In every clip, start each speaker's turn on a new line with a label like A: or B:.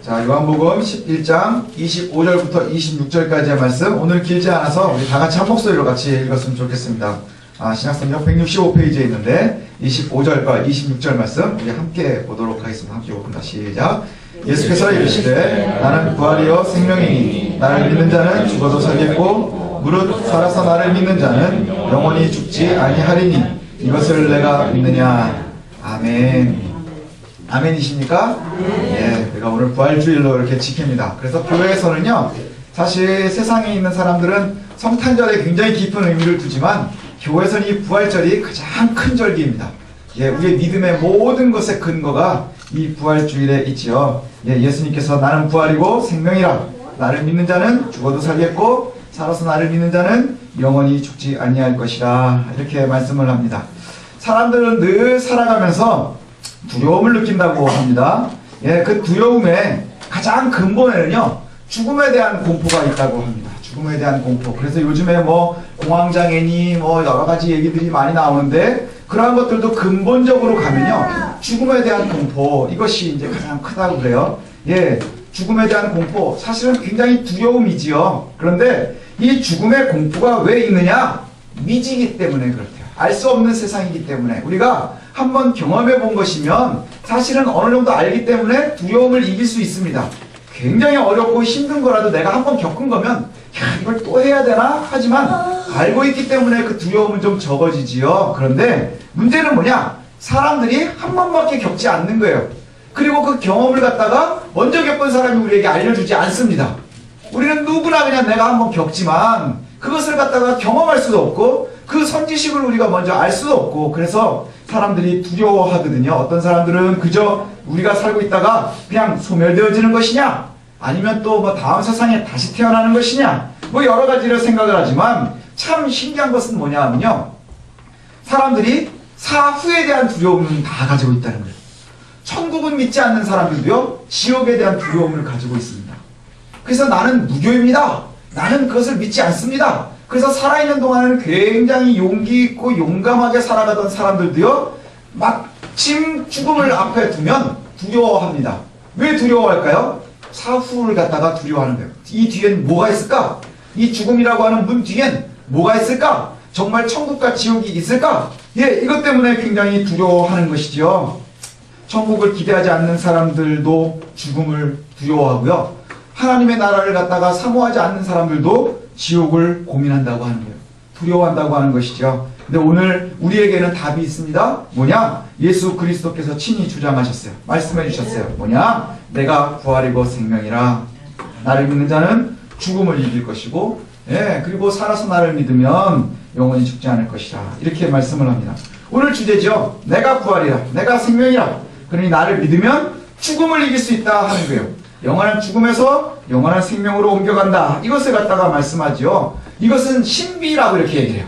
A: 자, 요한복음 11장 25절부터 26절까지의 말씀, 오늘 길지 않아서 우리 다 같이 한 목소리로 같이 읽었으면 좋겠습니다. 신약성경 165페이지에 있는데 25절과 26절 말씀 우리 함께 보도록 하겠습니다. 함께 봅니다. 시작. 예수께서 이르시되 나는 부활이요 생명이니 나를 믿는 자는 죽어도 살겠고 무릇 살아서 나를 믿는 자는 영원히 죽지 아니하리니 이것을 내가 믿느냐. 아멘. 아멘이십니까? 예, 우리가 오늘 부활주일로 이렇게 지킵니다. 그래서 교회에서는요, 사실 세상에 있는 사람들은 성탄절에 굉장히 깊은 의미를 두지만 교회에서는 이 부활절이 가장 큰 절기입니다. 예, 우리의 믿음의 모든 것의 근거가 이 부활주일에 있지요. 예, 예수님께서 나는 부활이고 생명이라 나를 믿는 자는 죽어도 살겠고 살아서 나를 믿는 자는 영원히 죽지 아니할 것이라 이렇게 말씀을 합니다. 사람들은 늘 살아가면서 두려움을 느낀다고 합니다. 예, 그 두려움의 가장 근본에는요, 죽음에 대한 공포가 있다고 합니다. 죽음에 대한 공포. 그래서 요즘에 뭐 공황장애니 뭐 여러 가지 얘기들이 많이 나오는데 그러한 것들도 근본적으로 가면요, 죽음에 대한 공포, 이것이 이제 가장 크다고 그래요. 예, 죽음에 대한 공포, 사실은 굉장히 두려움이지요. 그런데 이 죽음의 공포가 왜 있느냐? 미지기 때문에 그렇대요. 알 수 없는 세상이기 때문에, 우리가 한번 경험해 본 것이면 사실은 어느 정도 알기 때문에 두려움을 이길 수 있습니다. 굉장히 어렵고 힘든 거라도 내가 한번 겪은 거면 야, 이걸 또 해야 되나? 하지만 알고 있기 때문에 그 두려움은 좀 적어지지요. 그런데 문제는 뭐냐? 사람들이 한 번밖에 겪지 않는 거예요. 그리고 그 경험을 갖다가 먼저 겪은 사람이 우리에게 알려주지 않습니다. 우리는 누구나 그냥 내가 한번 겪지만 그것을 갖다가 경험할 수도 없고 그 선지식을 우리가 먼저 알 수도 없고, 그래서 사람들이 두려워하거든요. 어떤 사람들은 그저 우리가 살고 있다가 그냥 소멸되어지는 것이냐, 아니면 또 뭐 다음 세상에 다시 태어나는 것이냐, 뭐 여러 가지를 생각을 하지만 참 신기한 것은 뭐냐 하면요, 사람들이 사후에 대한 두려움은 다 가지고 있다는 거예요. 천국은 믿지 않는 사람들도요, 지옥에 대한 두려움을 가지고 있습니다. 그래서 나는 무교입니다. 나는 그것을 믿지 않습니다. 그래서 살아있는 동안에는 굉장히 용기 있고 용감하게 살아가던 사람들도요, 마침 죽음을 앞에 두면 두려워합니다. 왜 두려워할까요? 사후를 갖다가 두려워하는 거예요. 이 뒤엔 뭐가 있을까? 이 죽음이라고 하는 문 뒤엔 뭐가 있을까? 정말 천국과 지옥이 있을까? 예, 이것 때문에 굉장히 두려워하는 것이죠. 천국을 기대하지 않는 사람들도 죽음을 두려워하고요, 하나님의 나라를 갖다가 사모하지 않는 사람들도 지옥을 고민한다고 하는 거예요. 두려워한다고 하는 것이죠. 근데 오늘 우리에게는 답이 있습니다. 뭐냐? 예수 그리스도께서 친히 주장하셨어요. 말씀해 주셨어요. 뭐냐? 내가 부활이고 생명이라. 나를 믿는 자는 죽음을 이길 것이고, 예, 그리고 살아서 나를 믿으면 영원히 죽지 않을 것이라. 이렇게 말씀을 합니다. 오늘 주제죠. 내가 부활이라. 내가 생명이라. 그러니 나를 믿으면 죽음을 이길 수 있다 하는 거예요. 영원한 죽음에서 영원한 생명으로 옮겨간다. 이것을 갖다가 말씀하죠. 이것은 신비라고 이렇게 얘기를 해요.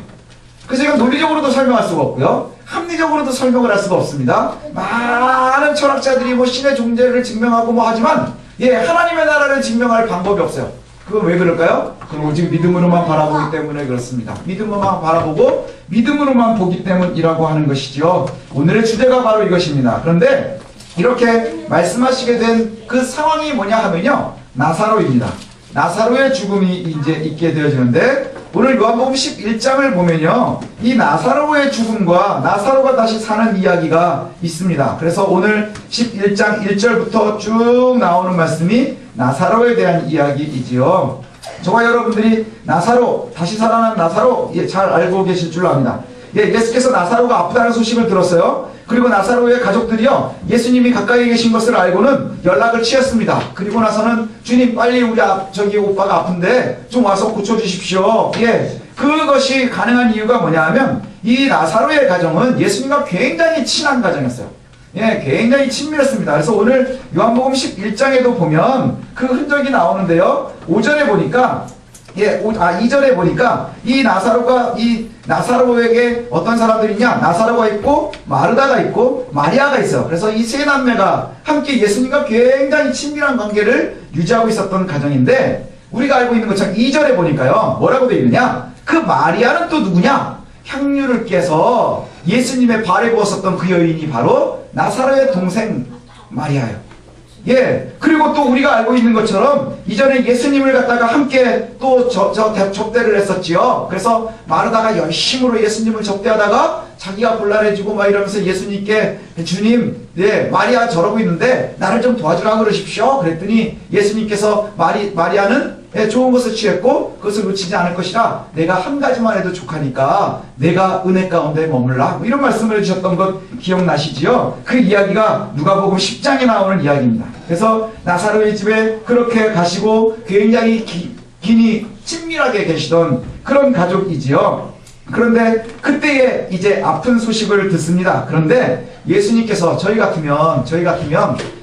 A: 그래서 이건 논리적으로도 설명할 수가 없고요, 합리적으로도 설명을 할 수가 없습니다. 많은 철학자들이 뭐 신의 존재를 증명하고 뭐 하지만, 예, 하나님의 나라를 증명할 방법이 없어요. 그건 왜 그럴까요? 그건 오직 믿음으로만 바라보기 때문에 그렇습니다. 믿음으로만 바라보고 믿음으로만 보기 때문이라고 하는 것이죠. 오늘의 주제가 바로 이것입니다. 그런데 이렇게 말씀하시게 된 그 상황이 뭐냐 하면요, 나사로입니다. 나사로의 죽음이 이제 있게 되어지는데, 오늘 요한복음 11장을 보면요, 이 나사로의 죽음과 나사로가 다시 사는 이야기가 있습니다. 그래서 오늘 11장 1절부터 쭉 나오는 말씀이 나사로에 대한 이야기이지요. 저와 여러분들이 나사로, 다시 살아난 나사로, 예, 잘 알고 계실 줄로 압니다. 예, 예수께서 나사로가 아프다는 소식을 들었어요. 그리고 나사로의 가족들이요, 예수님이 가까이 계신 것을 알고는 연락을 취했습니다. 그리고 나서는 주님, 빨리 우리 저기 오빠가 아픈데 좀 와서 고쳐주십시오. 예, 그것이 가능한 이유가 뭐냐 하면 이 나사로의 가정은 예수님과 굉장히 친한 가정이었어요. 예, 굉장히 친밀했습니다. 그래서 오늘 요한복음 11장에도 보면 그 흔적이 나오는데요, 5절에 보니까, 예, 2절에 보니까 이 나사로에게 어떤 사람들이 있냐? 나사로가 있고 마르다가 있고 마리아가 있어요. 그래서 이 세 남매가 함께 예수님과 굉장히 친밀한 관계를 유지하고 있었던 가정인데, 우리가 알고 있는 것처럼 2절에 보니까요, 뭐라고 되어 있느냐? 그 마리아는 또 누구냐? 향유를 깨서 예수님의 발에 부었었던 그 여인이 바로 나사로의 동생 마리아예요. 예, 그리고 또 우리가 알고 있는 것처럼 이전에 예수님을 갖다가 함께 또 접대를 했었지요. 그래서 마르다가 열심으로 예수님을 접대하다가 자기가 곤란해지고 막 이러면서 예수님께 주님, 예, 마리아 저러고 있는데 나를 좀 도와주라 그러십시오. 그랬더니 예수님께서 마리아는 예, 좋은 것을 취했고 그것을 놓치지 않을 것이라 내가 한 가지만 해도 족하니까 내가 은혜 가운데 머물라, 뭐 이런 말씀을 해주셨던 것 기억나시지요? 그 이야기가 누가복음 10장에 나오는 이야기입니다. 그래서 나사로의 집에 그렇게 가시고 굉장히 긴히 친밀하게 계시던 그런 가족이지요. 그런데 그때에 이제 아픈 소식을 듣습니다. 그런데 예수님께서 저희 같으면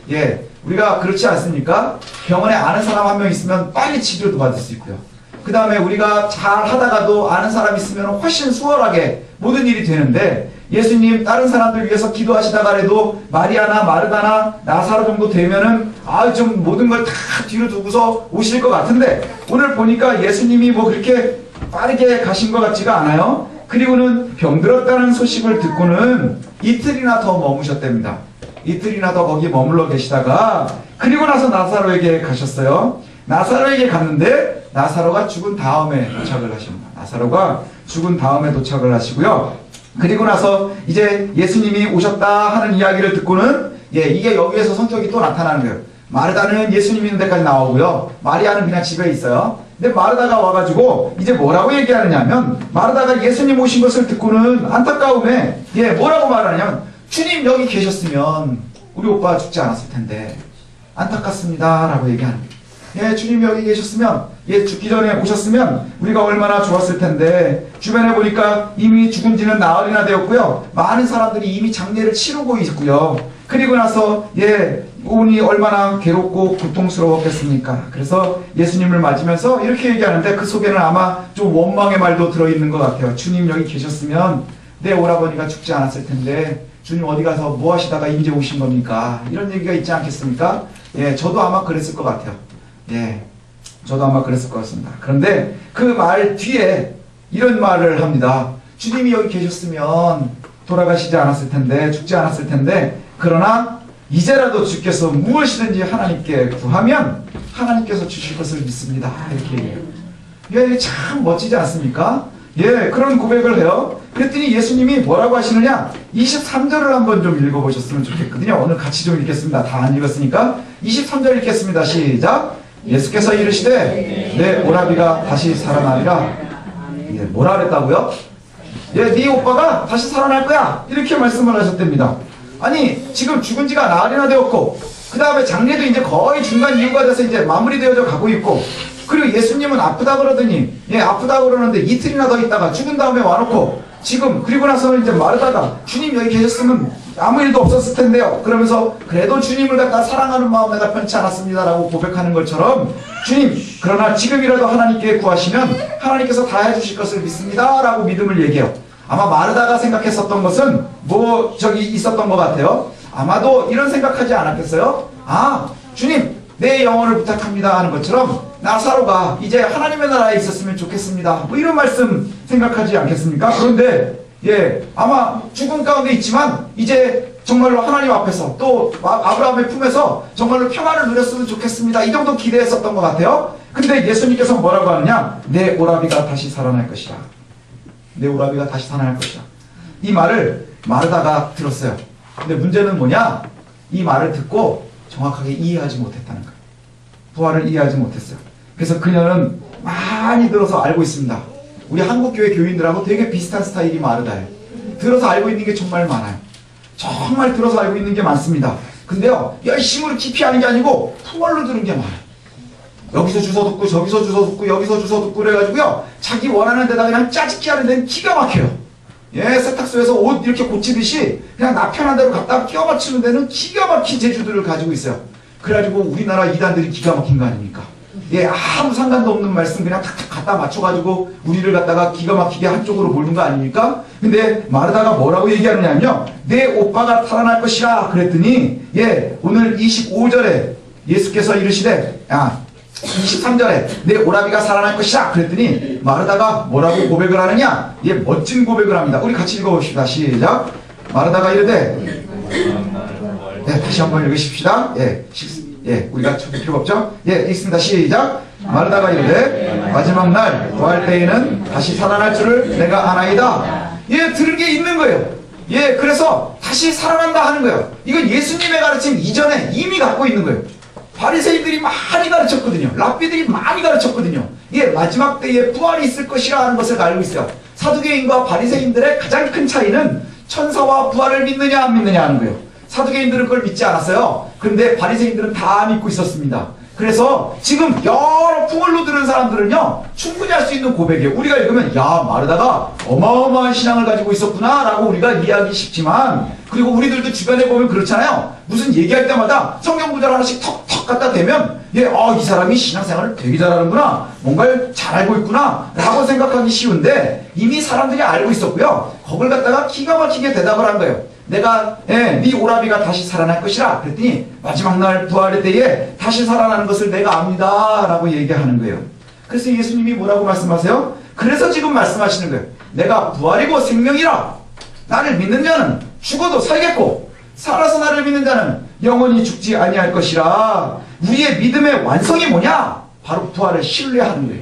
A: 예, 우리가 그렇지 않습니까? 병원에 아는 사람 한 명 있으면 빨리 치료도 받을 수 있고요. 그 다음에 우리가 잘 하다가도 아는 사람 있으면 훨씬 수월하게 모든 일이 되는데, 예수님 다른 사람들 위해서 기도하시다가라도 마리아나 마르다나 나사로 정도 되면은 좀 모든 걸 다 뒤로 두고서 오실 것 같은데, 오늘 보니까 예수님이 뭐 그렇게 빠르게 가신 것 같지가 않아요. 그리고는 병들었다는 소식을 듣고는 이틀이나 더 머무셨답니다. 이틀이나 더 거기 머물러 계시다가 그리고 나서 나사로에게 가셨어요. 나사로에게 갔는데 나사로가 죽은 다음에 도착을 하십니다. 나사로가 죽은 다음에 도착을 하시고요. 그리고 나서 이제 예수님이 오셨다 하는 이야기를 듣고는 이게 여기에서 성격이 또 나타나는 거예요. 마르다는 예수님 있는 데까지 나오고요. 마리아는 그냥 집에 있어요. 근데 마르다가 와가지고 이제 뭐라고 얘기하느냐면, 마르다가 예수님 오신 것을 듣고는 안타까움에 뭐라고 말하냐면, 주님 여기 계셨으면 우리 오빠 죽지 않았을 텐데 안타깝습니다 라고 얘기하는 거예요. 주님 여기 계셨으면, 죽기 전에 오셨으면 우리가 얼마나 좋았을 텐데, 주변에 보니까 이미 죽은 지는 나흘이나 되었고요. 많은 사람들이 이미 장례를 치르고 있고요. 그리고 나서 오니 얼마나 괴롭고 고통스러웠겠습니까? 그래서 예수님을 맞으면서 이렇게 얘기하는데, 그 속에는 아마 좀 원망의 말도 들어있는 것 같아요. 주님 여기 계셨으면 내 오라버니가 죽지 않았을 텐데 주님 어디 가서 뭐 하시다가 이제 오신 겁니까? 이런 얘기가 있지 않겠습니까? 저도 아마 그랬을 것 같아요. 저도 아마 그랬을 것 같습니다. 그런데 그 말 뒤에 이런 말을 합니다. 주님이 여기 계셨으면 돌아가시지 않았을 텐데, 죽지 않았을 텐데, 그러나 이제라도 주께서 무엇이든지 하나님께 구하면 하나님께서 주실 것을 믿습니다. 이렇게 얘기해요. 참 멋지지 않습니까? 그런 고백을 해요. 그랬더니 예수님이 뭐라고 하시느냐, 23절을 한번 좀 읽어보셨으면 좋겠거든요. 오늘 같이 좀 읽겠습니다. 다 안 읽었으니까 23절 읽겠습니다. 시작. 예수께서 이르시되 내 오라비가 다시 살아나리라. 뭐라 그랬다고요? 네 오빠가 다시 살아날 거야, 이렇게 말씀을 하셨답니다. 아니 지금 죽은 지가 나흘이나 되었고, 그 다음에 장례도 이제 거의 중간 이후가 돼서 이제 마무리되어져 가고 있고, 그리고 예수님은 아프다 그러더니 아프다 그러는데 이틀이나 더 있다가 죽은 다음에 와놓고, 지금 그리고 나서는 이제 마르다가 주님 여기 계셨으면 아무 일도 없었을 텐데요, 그러면서 그래도 주님을 갖다 사랑하는 마음 내가 편치 않았습니다 라고 고백하는 것처럼, 주님 그러나 지금이라도 하나님께 구하시면 하나님께서 다 해주실 것을 믿습니다 라고 믿음을 얘기해요. 아마 마르다가 생각했었던 것은 있었던 것 같아요. 아마도 이런 생각하지 않았겠어요? 주님 내 영혼을 부탁합니다 하는 것처럼 나사로가 이제 하나님의 나라에 있었으면 좋겠습니다, 뭐 이런 말씀 생각하지 않겠습니까? 그런데 아마 죽음 가운데 있지만 이제 정말로 하나님 앞에서 또 아브라함의 품에서 정말로 평안을 누렸으면 좋겠습니다, 이 정도 기대했었던 것 같아요. 근데 예수님께서 뭐라고 하느냐, 내 오라비가 다시 살아날 것이라. 내 오라비가 다시 살아날 것이라. 이 말을 마르다가 들었어요. 근데 문제는 뭐냐, 이 말을 듣고 정확하게 이해하지 못했다는 거예요. 부활을 이해하지 못했어요. 그래서 그녀는 많이 들어서 알고 있습니다. 우리 한국교회 교인들하고 되게 비슷한 스타일이 마르다예요. 들어서 알고 있는 게 정말 많아요. 정말 들어서 알고 있는 게 많습니다. 근데요, 열심으로 깊이 하는 게 아니고 풍월로 들은 게 많아요. 여기서 주워 듣고 저기서 주워 듣고 여기서 주워 듣고 그래가지고요, 자기 원하는 데다 그냥 짜집기 하는 데는 기가 막혀요. 세탁소에서 옷 이렇게 고치듯이 그냥 나 편한 대로 갖다 끼워 맞추는 데는 기가 막힌 재주들을 가지고 있어요. 그래가지고 우리나라 이단들이 기가 막힌 거 아닙니까? 아무 상관도 없는 말씀 그냥 탁탁 갖다 맞춰가지고 우리를 갖다가 기가 막히게 한쪽으로 몰는 거 아닙니까? 근데 마르다가 뭐라고 얘기하느냐면요, 내 오빠가 살아날 것이라 그랬더니 오늘 25절에 예수께서 이르시되 23절에 내 오라비가 살아날 것이라 그랬더니 마르다가 뭐라고 고백을 하느냐, 멋진 고백을 합니다. 우리 같이 읽어봅시다. 시작. 마르다가 이르되 다시 한번 읽으십시다. 예, 우리가 찾을 필요가 없죠? 예, 읽습니다. 시작. 마르다가 이르되 마지막 날 부활 때에는 다시 살아날 줄을 내가 아나이다. 예, 들은 게 있는 거예요. 예, 그래서 다시 살아난다 하는 거예요. 이건 예수님의 가르침 이전에 이미 갖고 있는 거예요. 바리새인들이 많이 가르쳤거든요. 랍비들이 많이 가르쳤거든요. 예, 마지막 때에 부활이 있을 것이라 하는 것을 알고 있어요. 사두개인과 바리새인들의 가장 큰 차이는 천사와 부활을 믿느냐 안 믿느냐 하는 거예요. 사두개인들은 그걸 믿지 않았어요. 그런데 바리새인들은 다 믿고 있었습니다. 그래서 지금 여러 풍월로 들은 사람들은요 충분히 할 수 있는 고백이에요. 우리가 읽으면 야, 마르다가 어마어마한 신앙을 가지고 있었구나 라고 우리가 이해하기 쉽지만, 그리고 우리들도 주변에 보면 그렇잖아요. 무슨 얘기할 때마다 성경 구절 하나씩 턱턱 갖다 대면 예, 이 사람이 신앙생활을 되게 잘하는구나, 뭔가를 잘 알고 있구나 라고 생각하기 쉬운데, 이미 사람들이 알고 있었고요, 그걸 갖다가 기가 막히게 대답을 한 거예요. 내가 네 오라비가 다시 살아날 것이라 그랬더니 마지막 날 부활의 때에 다시 살아나는 것을 내가 압니다 라고 얘기하는 거예요. 그래서 예수님이 뭐라고 말씀하세요? 그래서 지금 말씀하시는 거예요. 내가 부활이고 생명이라. 나를 믿는 자는 죽어도 살겠고 살아서 나를 믿는 자는 영원히 죽지 아니할 것이라. 우리의 믿음의 완성이 뭐냐? 바로 부활을 신뢰하는 거예요.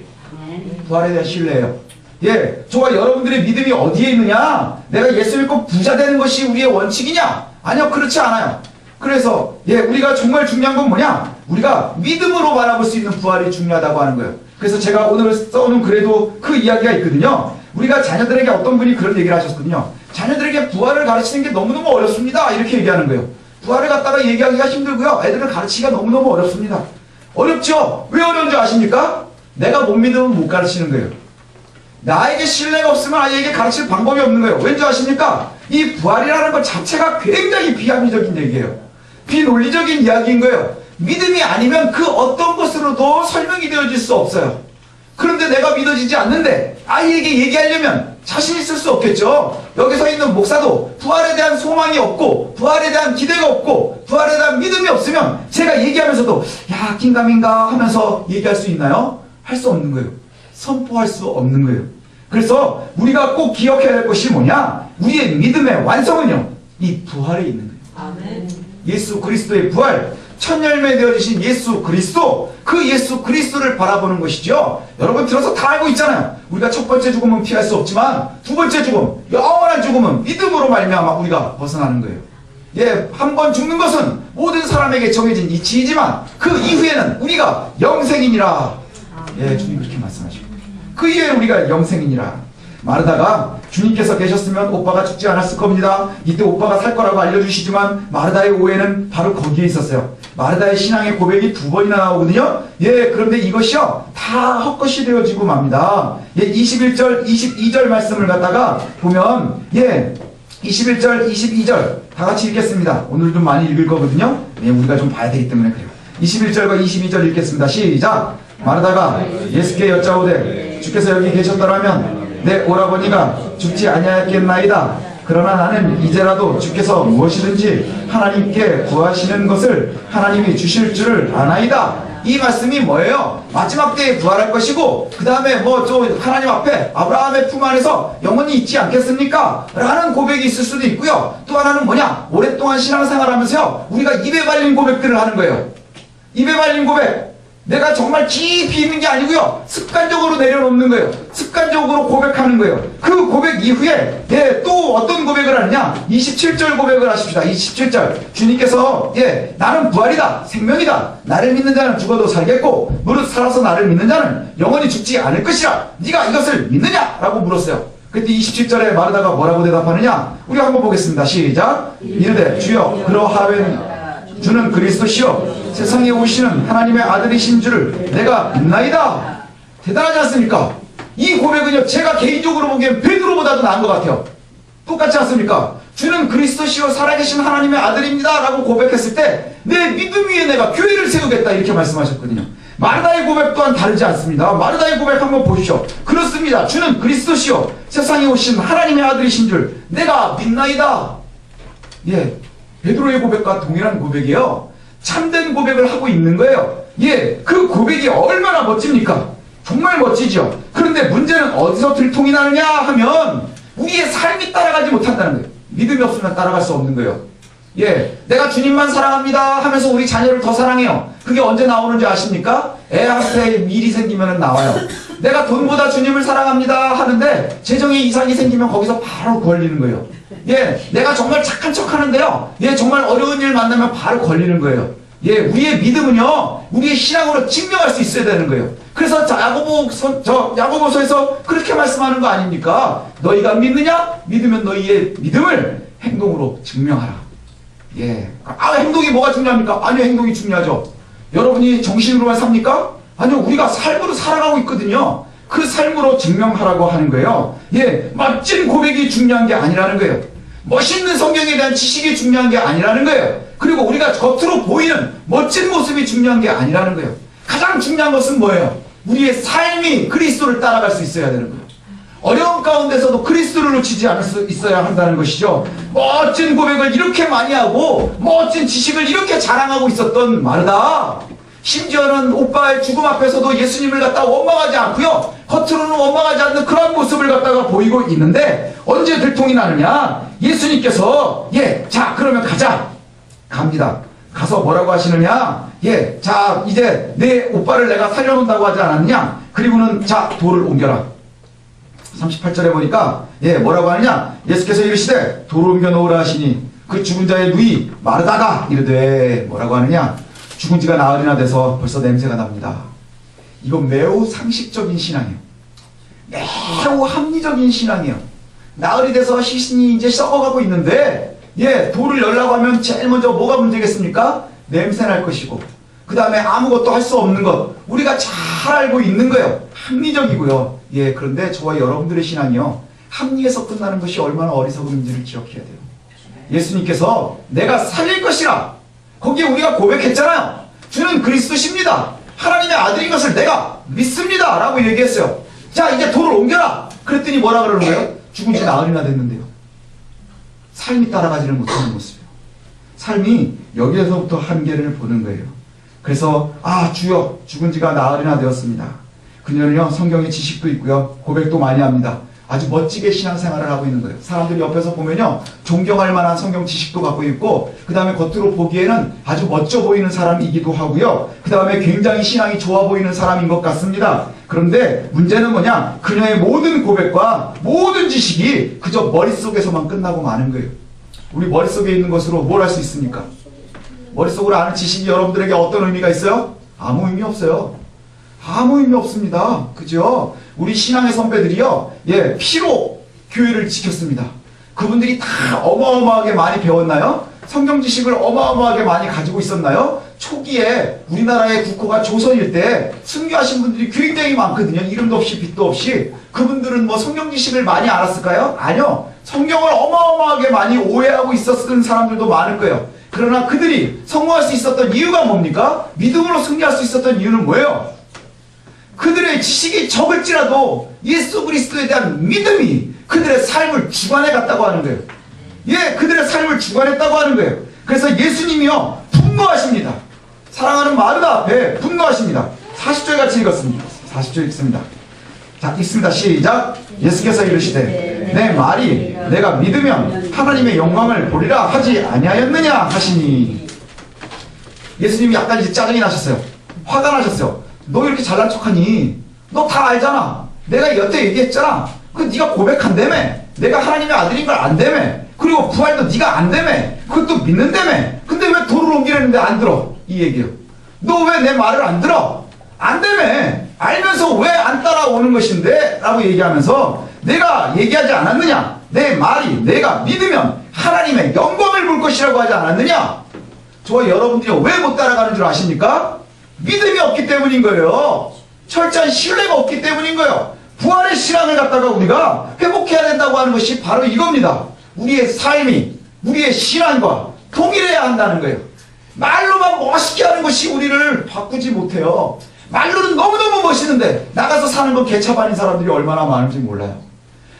A: 부활에 대한 신뢰예요. 예, 저와 여러분들의 믿음이 어디에 있느냐? 내가 예수 믿고 부자 되는 것이 우리의 원칙이냐? 아니요, 그렇지 않아요. 그래서 예, 우리가 정말 중요한 건 뭐냐? 우리가 믿음으로 바라볼 수 있는 부활이 중요하다고 하는 거예요. 그래서 제가 오늘 써놓은 글에도 그 이야기가 있거든요. 우리가 자녀들에게 어떤 분이 그런 얘기를 하셨거든요. 자녀들에게 부활을 가르치는 게 너무너무 어렵습니다 이렇게 얘기하는 거예요. 부활을 갖다가 얘기하기가 힘들고요, 애들을 가르치기가 너무너무 어렵습니다. 어렵죠? 왜 어려운 줄 아십니까? 내가 못 믿으면 못 가르치는 거예요. 나에게 신뢰가 없으면 아이에게 가르칠 방법이 없는 거예요. 왠지 아십니까? 이 부활이라는 것 자체가 굉장히 비합리적인 얘기예요. 비논리적인 이야기인 거예요. 믿음이 아니면 그 어떤 것으로도 설명이 되어질 수 없어요. 그런데 내가 믿어지지 않는데 아이에게 얘기하려면 자신 있을 수 없겠죠. 여기 서 있는 목사도 부활에 대한 소망이 없고 부활에 대한 기대가 없고 부활에 대한 믿음이 없으면 제가 얘기하면서도 야, 긴가민가 하면서 얘기할 수 있나요? 할 수 없는 거예요. 선포할 수 없는 거예요. 그래서 우리가 꼭 기억해야 할 것이 뭐냐? 우리의 믿음의 완성은요, 이 부활에 있는 거예요. 아멘. 예수 그리스도의 부활, 첫 열매 되어주신 예수 그리스도, 그 예수 그리스도를 바라보는 것이죠. 여러분 들어서 다 알고 있잖아요. 우리가 첫 번째 죽음은 피할 수 없지만 두 번째 죽음, 영원한 죽음은 믿음으로 말미암아 우리가 벗어나는 거예요. 예, 한 번 죽는 것은 모든 사람에게 정해진 이치이지만 그 이후에는 우리가 영생이니라. 예, 주님 그렇게 말씀하시고 그 이후에 우리가 영생이니라. 마르다가 주님께서 계셨으면 오빠가 죽지 않았을 겁니다. 이때 오빠가 살 거라고 알려주시지만 마르다의 오해는 바로 거기에 있었어요. 마르다의 신앙의 고백이 두 번이나 나오거든요. 예, 그런데 이것이요 다 헛것이 되어지고 맙니다. 예, 21절 22절 말씀을 갖다가 보면 예, 21절 22절 다 같이 읽겠습니다. 오늘 좀 많이 읽을 거거든요. 예, 우리가 좀 봐야 되기 때문에 그래요. 21절과 22절 읽겠습니다. 시작. 마르다가 예수께 여짜오되 주께서 여기 계셨더라면 내 오라버니가 죽지 아니하였겠나이다. 그러나 나는 이제라도 주께서 무엇이든지 하나님께 구하시는 것을 하나님이 주실 줄을 아나이다. 이 말씀이 뭐예요? 마지막 때에 부활할 것이고 그 다음에 뭐 또 하나님 앞에 아브라함의 품 안에서 영원히 있지 않겠습니까? 라는 고백이 있을 수도 있고요. 또 하나는 뭐냐? 오랫동안 신앙생활하면서요 우리가 입에 발린 고백들을 하는 거예요. 입에 발린 고백, 내가 정말 깊이 있는 게 아니고요 습관적으로 내려놓는 거예요. 습관적으로 고백하는 거예요. 그 고백 이후에 예, 또 어떤 고백을 하느냐? 27절 고백을 하십시다. 27절 주님께서 예, 나는 부활이다 생명이다. 나를 믿는 자는 죽어도 살겠고 무릇 살아서 나를 믿는 자는 영원히 죽지 않을 것이라. 네가 이것을 믿느냐? 라고 물었어요. 그때 27절에 마르다가 뭐라고 대답하느냐? 우리 한번 보겠습니다. 시작. 이르되 주여 그러하면 주는 그리스도시요 세상에 오시는 하나님의 아들이신 줄을 내가 믿나이다. 대단하지 않습니까? 이 고백은요 제가 개인적으로 보기엔 베드로보다도 나은 것 같아요. 똑같지 않습니까? 주는 그리스도시요 살아계신 하나님의 아들입니다 라고 고백했을 때 내 믿음 위에 내가 교회를 세우겠다 이렇게 말씀하셨거든요. 마르다의 고백 또한 다르지 않습니다. 마르다의 고백 한번 보시죠. 그렇습니다. 주는 그리스도시요 세상에 오신 하나님의 아들이신 줄 내가 믿나이다. 예, 베드로의 고백과 동일한 고백이에요. 참된 고백을 하고 있는 거예요. 예, 그 고백이 얼마나 멋집니까? 정말 멋지죠. 그런데 문제는 어디서 들통이 나느냐 하면 우리의 삶이 따라가지 못한다는 거예요. 믿음이 없으면 따라갈 수 없는 거예요. 예, 내가 주님만 사랑합니다 하면서 우리 자녀를 더 사랑해요. 그게 언제 나오는지 아십니까? 애한테 일이 생기면 나와요. 내가 돈보다 주님을 사랑합니다 하는데 재정에 이상이 생기면 거기서 바로 걸리는 거예요. 예, 내가 정말 착한 척 하는데요. 예, 정말 어려운 일 만나면 바로 걸리는 거예요. 예, 우리의 믿음은요, 우리의 신앙으로 증명할 수 있어야 되는 거예요. 그래서 야고보서에서 그렇게 말씀하는 거 아닙니까? 너희가 믿느냐? 믿으면 너희의 믿음을 행동으로 증명하라. 예. 행동이 뭐가 중요합니까? 아니요, 행동이 중요하죠. 여러분이 정신으로만 삽니까? 아니요, 우리가 삶으로 살아가고 있거든요. 그 삶으로 증명하라고 하는 거예요. 예, 멋진 고백이 중요한 게 아니라는 거예요. 멋있는 성경에 대한 지식이 중요한 게 아니라는 거예요. 그리고 우리가 겉으로 보이는 멋진 모습이 중요한 게 아니라는 거예요. 가장 중요한 것은 뭐예요? 우리의 삶이 그리스도를 따라갈 수 있어야 되는 거예요. 어려움 가운데서도 그리스도를 놓치지 않을 수 있어야 한다는 것이죠. 멋진 고백을 이렇게 많이 하고 멋진 지식을 이렇게 자랑하고 있었던 마르다. 심지어는 오빠의 죽음 앞에서도 예수님을 갖다 원망하지 않고요, 겉으로는 원망하지 않는 그런 모습을 갖다가 보이고 있는데 언제 들통이 나느냐? 예수님께서 자 그러면 가자. 갑니다. 가서 뭐라고 하시느냐? 자 이제 내 오빠를 내가 살려놓는다고 하지 않았느냐? 그리고는 자 돌을 옮겨라. 38절에 보니까 뭐라고 하느냐? 예수께서 이르시되 돌을 옮겨 놓으라 하시니 그 죽은 자의 누이 마르다가 이르되 뭐라고 하느냐? 죽은 지가 나흘이나 돼서 벌써 냄새가 납니다. 이건 매우 상식적인 신앙이에요. 매우 합리적인 신앙이에요. 나흘이 돼서 시신이 이제 썩어가고 있는데 돌을 열라고 하면 제일 먼저 뭐가 문제겠습니까? 냄새 날 것이고, 그 다음에 아무것도 할 수 없는 것, 우리가 잘 알고 있는 거예요. 합리적이고요. 그런데 저와 여러분들의 신앙이요, 합리에서 끝나는 것이 얼마나 어리석은지를 기억해야 돼요. 예수님께서 내가 살릴 것이라, 거기에 우리가 고백했잖아요. 주는 그리스도십니다. 하나님의 아들인 것을 내가 믿습니다 라고 얘기했어요. 자 이제 돌을 옮겨라. 그랬더니 뭐라 그러는 거예요? 죽은 지 나흘이나 됐는데요. 삶이 따라가지를 못하는 모습이에요. 삶이 여기에서부터 한계를 보는 거예요. 그래서 주여 죽은 지가 나흘이나 되었습니다. 그녀는요 성경의 지식도 있고요, 고백도 많이 합니다. 아주 멋지게 신앙생활을 하고 있는 거예요. 사람들이 옆에서 보면요 존경할 만한 성경 지식도 갖고 있고, 그 다음에 겉으로 보기에는 아주 멋져 보이는 사람이기도 하고요, 그 다음에 굉장히 신앙이 좋아 보이는 사람인 것 같습니다. 그런데 문제는 뭐냐? 그녀의 모든 고백과 모든 지식이 그저 머릿속에서만 끝나고 마는 거예요. 우리 머릿속에 있는 것으로 뭘 할 수 있습니까? 머릿속으로 아는 지식이 여러분들에게 어떤 의미가 있어요? 아무 의미 없어요. 아무 의미 없습니다. 그죠? 우리 신앙의 선배들이요, 피로 교회를 지켰습니다. 그분들이 다 어마어마하게 많이 배웠나요? 성경 지식을 어마어마하게 많이 가지고 있었나요? 초기에 우리나라의 국호가 조선일 때 순교하신 분들이 굉장히 많거든요. 이름도 없이 빛도 없이. 그분들은 뭐 성경 지식을 많이 알았을까요? 아니요. 성경을 어마어마하게 많이 오해하고 있었던 사람들도 많을 거예요. 그러나 그들이 성공할 수 있었던 이유가 뭡니까? 믿음으로 승리할 수 있었던 이유는 뭐예요? 그들의 지식이 적을지라도 예수 그리스도에 대한 믿음이 그들의 삶을 주관해 갔다고 하는 거예요. 그들의 삶을 주관했다고 하는 거예요. 그래서 예수님이요 분노하십니다. 사랑하는 마르다 앞에 분노하십니다. 40절 같이 읽었습니다. 40절 읽습니다. 자, 읽습니다. 시작. 예수께서 이르시되 내 말이 내가 믿으면 하나님의 영광을 보리라 하지 아니하였느냐 하시니. 예수님이 약간 이제 짜증이 나셨어요. 화가 나셨어요. 너 이렇게 잘난 척하니? 너 다 알잖아. 내가 여태 얘기했잖아. 그 네가 고백한다며. 내가 하나님의 아들인 걸 안다며. 그리고 부활도 네가 안다며. 그것도 믿는다며. 근데 왜 돌을 옮기려는데 안 들어? 이 얘기요. 너 왜 내 말을 안 들어? 안다며. 알면서 왜 안 따라오는 것인데? 라고 얘기하면서 내가 얘기하지 않았느냐? 내 말이 내가 믿으면 하나님의 영광을 볼 것이라고 하지 않았느냐? 저와 여러분들이 왜 못 따라가는 줄 아십니까? 믿음이 없기 때문인 거예요. 철저한 신뢰가 없기 때문인 거예요. 부활의 신앙을 갖다가 우리가 회복해야 된다고 하는 것이 바로 이겁니다. 우리의 삶이 우리의 신앙과 동일해야 한다는 거예요. 말로만 멋있게 하는 것이 우리를 바꾸지 못해요. 말로는 너무너무 멋있는데 나가서 사는 건 개차반인 사람들이 얼마나 많은지 몰라요.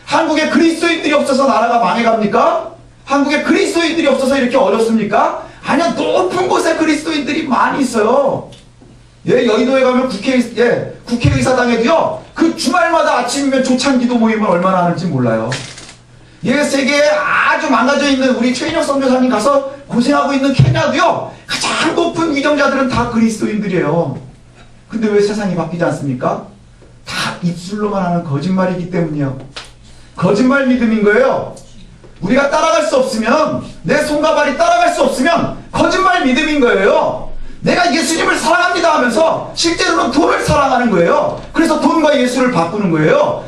A: 한국에 그리스도인들이 없어서 나라가 망해갑니까? 한국에 그리스도인들이 없어서 이렇게 어렵습니까? 아니요, 높은 곳에 그리스도인들이 많이 있어요. 여의도에 가면 국회의사당에도요, 그 주말마다 아침이면 조찬기도 모임을 얼마나 하는지 몰라요. 세계에 아주 망가져 있는 우리 최인혁 선교사님 가서 고생하고 있는 케냐도요, 가장 높은 위정자들은 다 그리스도인들이에요. 근데 왜 세상이 바뀌지 않습니까? 다 입술로만 하는 거짓말이기 때문이에요. 거짓말 믿음인 거예요. 우리가 따라갈 수 없으면, 내 손과 발이 따라갈 수 없으면 거짓말 믿음인 거예요. 내가 예수님을 사랑합니다 하면서 실제로는 돈을 사랑하는 거예요. 그래서 돈과 예수를 바꾸는 거예요.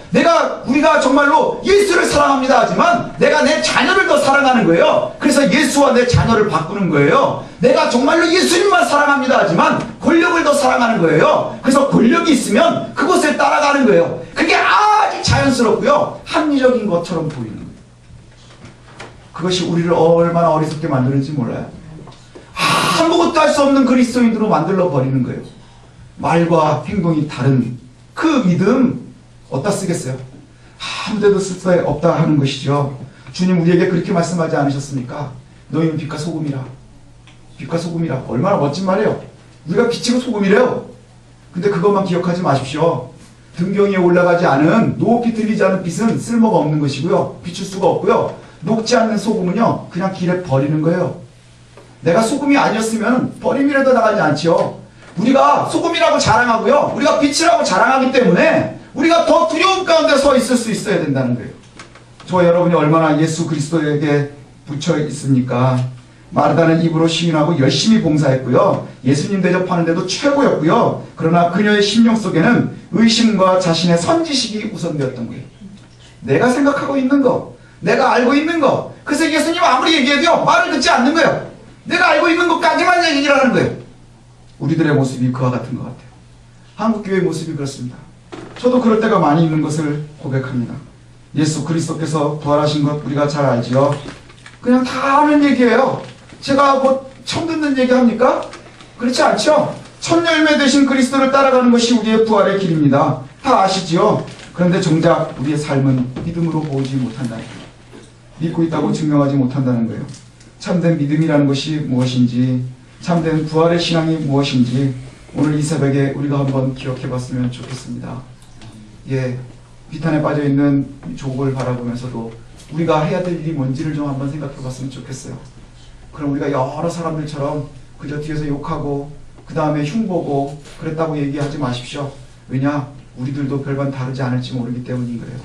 A: 우리가 정말로 예수를 사랑합니다 하지만 내가 내 자녀를 더 사랑하는 거예요. 그래서 예수와 내 자녀를 바꾸는 거예요. 내가 정말로 예수님만 사랑합니다 하지만 권력을 더 사랑하는 거예요. 그래서 권력이 있으면 그곳을 따라가는 거예요. 그게 아주 자연스럽고요, 합리적인 것처럼 보이는 거예요. 그것이 우리를 얼마나 어리석게 만드는지 몰라요. 아무것도 할 수 없는 그리스도인으로 만들어 버리는 거예요. 말과 행동이 다른 그 믿음 어디다 쓰겠어요? 아무데도 쓸 수 없다 하는 것이죠. 주님 우리에게 그렇게 말씀하지 않으셨습니까? 너희는 빛과 소금이라. 빛과 소금이라. 얼마나 멋진 말이에요. 우리가 빛이고 소금이래요. 근데 그것만 기억하지 마십시오. 등경 위에 올라가지 않은, 높이 들리지 않은 빛은 쓸모가 없는 것이고요, 비출 수가 없고요, 녹지 않는 소금은요 그냥 길에 버리는 거예요. 내가 소금이 아니었으면 버림이라도 나가지 않지요. 우리가 소금이라고 자랑하고요, 우리가 빛이라고 자랑하기 때문에 우리가 더 두려움 가운데 서 있을 수 있어야 된다는 거예요. 저와 여러분이 얼마나 예수 그리스도에게 붙여 있습니까? 마르다는 입으로 시인하고 열심히 봉사했고요, 예수님 대접하는데도 최고였고요, 그러나 그녀의 심령 속에는 의심과 자신의 선지식이 우선되었던 거예요. 내가 생각하고 있는 거, 내가 알고 있는 거. 그래서 예수님 아무리 얘기해도요 말을 듣지 않는 거예요. 내가 알고 있는 것까지만 얘기를 하는 거예요. 우리들의 모습이 그와 같은 것 같아요. 한국교회의 모습이 그렇습니다. 저도 그럴 때가 많이 있는 것을 고백합니다. 예수 그리스도께서 부활하신 것 우리가 잘 알지요. 그냥 다 아는 얘기예요. 제가 뭐 처음 듣는 얘기 합니까? 그렇지 않죠? 첫 열매 되신 그리스도를 따라가는 것이 우리의 부활의 길입니다. 다 아시지요? 그런데 정작 우리의 삶은 믿음으로 보지 못한다는 거예요. 믿고 있다고 증명하지 못한다는 거예요. 참된 믿음이라는 것이 무엇인지, 참된 부활의 신앙이 무엇인지 오늘 이 새벽에 우리가 한번 기억해 봤으면 좋겠습니다. 비탄에 빠져있는 족을 바라보면서도 우리가 해야 될 일이 뭔지를 좀 한번 생각해 봤으면 좋겠어요. 그럼 우리가 여러 사람들처럼 그저 뒤에서 욕하고 그 다음에 흉보고 그랬다고 얘기하지 마십시오. 왜냐? 우리들도 별반 다르지 않을지 모르기 때문인 거예요.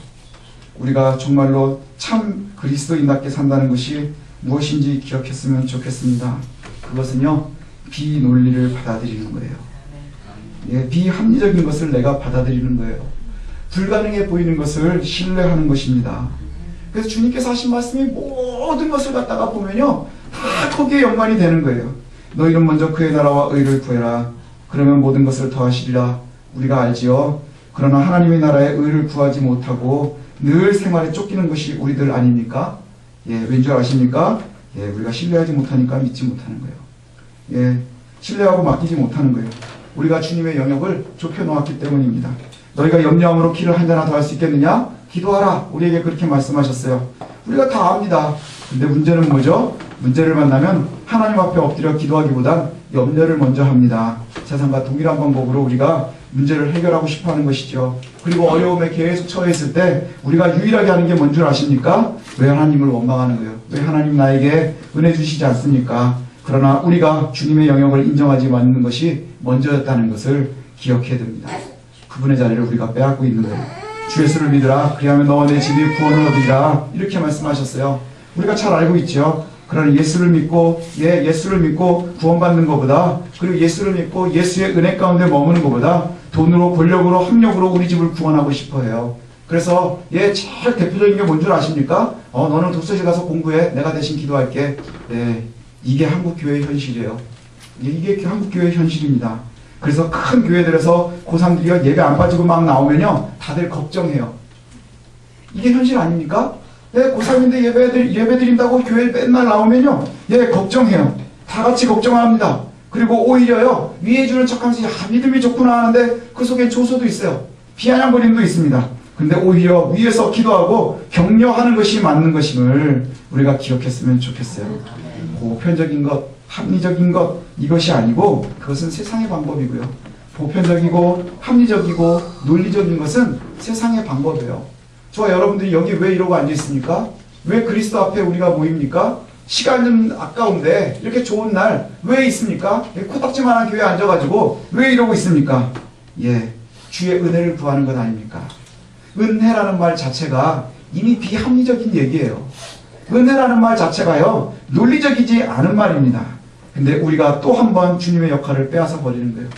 A: 우리가 정말로 참 그리스도인답게 산다는 것이 무엇인지 기억했으면 좋겠습니다. 그것은요, 비논리를 받아들이는 거예요. 비합리적인 것을 내가 받아들이는 거예요. 불가능해 보이는 것을 신뢰하는 것입니다. 그래서 주님께서 하신 말씀이 모든 것을 갖다가 보면요 다 거기에 연관이 되는 거예요. 너희는 먼저 그의 나라와 의를 구해라. 그러면 모든 것을 더하시리라. 우리가 알지요. 그러나 하나님의 나라의 의를 구하지 못하고 늘 생활에 쫓기는 것이 우리들 아닙니까? 왠줄 아십니까? 우리가 신뢰하지 못하니까 믿지 못하는 거예요. 신뢰하고 맡기지 못하는 거예요. 우리가 주님의 영역을 좁혀놓았기 때문입니다. 너희가 염려함으로 키를 한 잔이나 더 할 수 있겠느냐? 기도하라. 우리에게 그렇게 말씀하셨어요. 우리가 다 압니다. 근데 문제는 뭐죠? 문제를 만나면 하나님 앞에 엎드려 기도하기보단 염려를 먼저 합니다. 세상과 동일한 방법으로 우리가 문제를 해결하고 싶어 하는 것이죠. 그리고 어려움에 계속 처해 있을 때 우리가 유일하게 하는 게 뭔 줄 아십니까? 왜 하나님을 원망하는 거예요? 왜 하나님 나에게 은혜 주시지 않습니까? 그러나 우리가 주님의 영역을 인정하지 않는 것이 먼저였다는 것을 기억해야 됩니다. 그분의 자리를 우리가 빼앗고 있는 거예요. 주 예수를 믿으라. 그리하면 너와 내 집이 구원을 얻으리라. 이렇게 말씀하셨어요. 우리가 잘 알고 있죠. 그러나 예수를 믿고 예수를 믿고 구원받는 것보다, 그리고 예수를 믿고 예수의 은혜 가운데 머무는 것보다 돈으로, 권력으로, 학력으로 우리 집을 구원하고 싶어 해요. 그래서 제일 대표적인 게 뭔 줄 아십니까? 너는 독서실 가서 공부해. 내가 대신 기도할게. 이게 한국교회의 현실이에요. 이게 한국교회의 현실입니다. 그래서 큰 교회들에서 고3들이 예배 안 빠지고 막 나오면요 다들 걱정해요. 이게 현실 아닙니까? 고3인데 예배 드린다고 교회에 맨날 나오면요 걱정해요. 다 같이 걱정합니다. 그리고 오히려요 위해 주는 척하면서 믿음이 좋구나 하는데 그 속엔 조소도 있어요. 비아냥거림도 있습니다. 근데 오히려 위에서 기도하고 격려하는 것이 맞는 것임을 우리가 기억했으면 좋겠어요. 보편적인 것, 합리적인 것, 이것이 아니고 그것은 세상의 방법이고요. 보편적이고 합리적이고 논리적인 것은 세상의 방법이에요. 저와 여러분들이 여기 왜 이러고 앉아 있습니까? 왜 그리스도 앞에 우리가 모입니까? 시간 좀 아까운데 이렇게 좋은 날 왜 있습니까? 코딱지만한 교회에 앉아가지고 왜 이러고 있습니까? 예, 주의 은혜를 구하는 것 아닙니까? 은혜라는 말 자체가 이미 비합리적인 얘기예요. 은혜라는 말 자체가요, 논리적이지 않은 말입니다. 근데 우리가 또 한 번 주님의 역할을 빼앗아 버리는 거예요.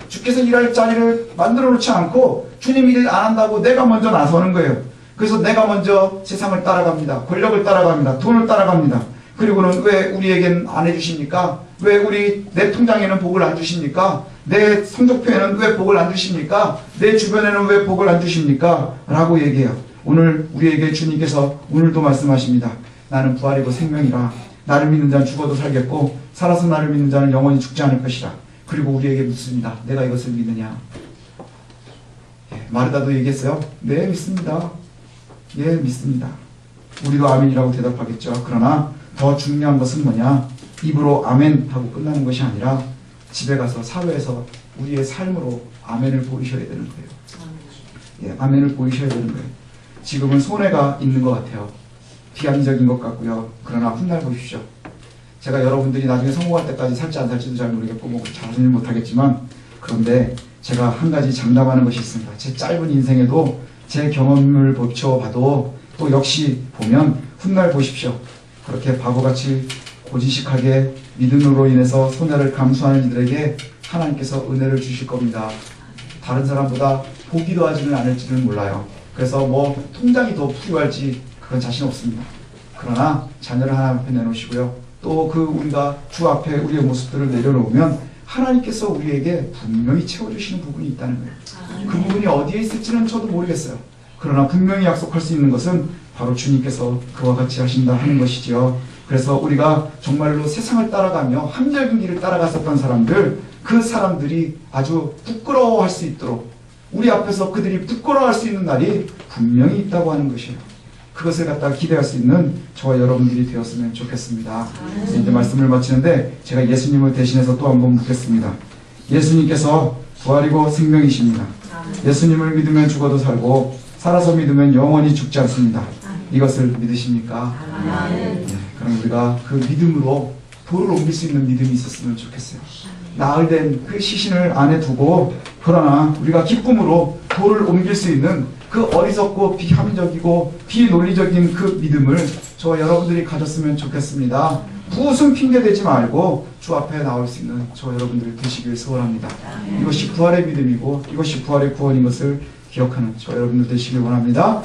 A: 주께서 일할 자리를 만들어 놓지 않고 주님 일 안 한다고 내가 먼저 나서는 거예요. 그래서 내가 먼저 세상을 따라갑니다. 권력을 따라갑니다. 돈을 따라갑니다. 그리고는 왜 우리에겐 안 해주십니까? 왜 내 통장에는 복을 안 주십니까? 내 성적표에는 왜 복을 안 주십니까? 내 주변에는 왜 복을 안 주십니까? 라고 얘기해요. 오늘 우리에게 주님께서 오늘도 말씀하십니다. 나는 부활이고 생명이라. 나를 믿는 자는 죽어도 살겠고 살아서 나를 믿는 자는 영원히 죽지 않을 것이라. 그리고 우리에게 묻습니다. 내가 이것을 믿느냐? 예, 마르다도 얘기했어요. 네, 믿습니다. 예, 믿습니다. 우리도 아멘이라고 대답하겠죠. 그러나 더 중요한 것은 뭐냐? 입으로 아멘 하고 끝나는 것이 아니라 집에 가서 사회에서 우리의 삶으로 아멘을 보이셔야 되는 거예요. 예, 아멘을 보이셔야 되는 거예요. 지금은 손해가 있는 것 같아요. 비합리적인 것 같고요. 그러나 훗날 보십시오. 제가 여러분들이 나중에 성공할 때까지 살지 안 살지도 잘 모르겠고 뭐 자신을 못하겠지만, 그런데 제가 한 가지 장담하는 것이 있습니다. 제 짧은 인생에도 제 경험을 보쳐봐도 또 역시 보면 훗날 보십시오. 그렇게 바보같이 고지식하게 믿음으로 인해서 손해를 감수하는 이들에게 하나님께서 은혜를 주실 겁니다. 다른 사람보다 보기도 하지는 않을지는 몰라요. 그래서 뭐 통장이 더 풍요할지 그건 자신 없습니다. 그러나 자녀를 하나님 앞에 내놓으시고요. 또 우리가 주 앞에 우리의 모습들을 내려놓으면 하나님께서 우리에게 분명히 채워주시는 부분이 있다는 거예요. 그 부분이 어디에 있을지는 저도 모르겠어요. 그러나 분명히 약속할 수 있는 것은 바로 주님께서 그와 같이 하신다 하는 것이지요. 그래서 우리가 정말로 세상을 따라가며 한결근 길을 따라갔었던 사람들, 그 사람들이 아주 부끄러워할 수 있도록 우리 앞에서 그들이 부끄러워할 수 있는 날이 분명히 있다고 하는 것이에요. 그것을 갖다가 기대할 수 있는 저와 여러분들이 되었으면 좋겠습니다. 이제 말씀을 마치는데 제가 예수님을 대신해서 또 한 번 묻겠습니다. 예수님께서 부활이고 생명이십니다. 예수님을 믿으면 죽어도 살고 살아서 믿으면 영원히 죽지 않습니다. 이것을 믿으십니까? 네, 그럼 우리가 그 믿음으로 돌을 옮길 수 있는 믿음이 있었으면 좋겠어요. 나흘된 그 시신을 안에 두고, 그러나 우리가 기쁨으로 돌을 옮길 수 있는 그 어리석고 비합리적이고 비논리적인 그 믿음을 저와 여러분들이 가졌으면 좋겠습니다. 무슨 핑계 대지 말고 주 앞에 나올 수 있는 저와 여러분들이 되시길 소원합니다. 이것이 부활의 믿음이고 이것이 부활의 구원인 것을 기억하는 저와 여러분들 되시길 원합니다.